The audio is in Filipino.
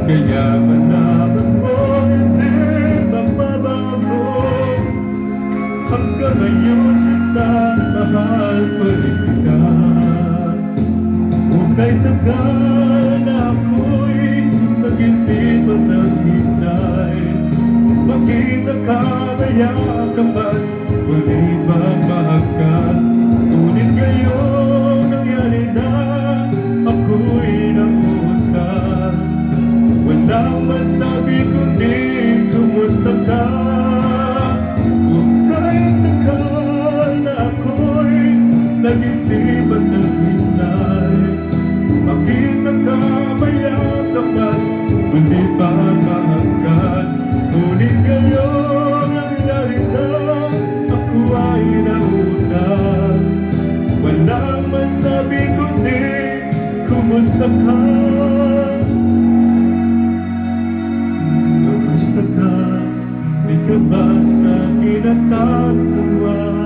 Kaya malaman mo hindi magbabago. Hanggang ngayon sinta, mahal pa rin kita. Kung kay tagal na ako'y nag-isip at naghintay, makita ka mayakapan, muli mamahagkan. Ngunit ngayon nangyari na, ako'y napunta. Walang masabi kundi kumusta ka. Kung kay tagal na ako'y nag-isip at naghintay, makita ka mayakapan, muli mamahagkan. Ngunit ngayon nangyari na, ako ay nautang. Walang masabi kundi kumusta ka. Kumusta ka? Di ka ba sa akin natatawa?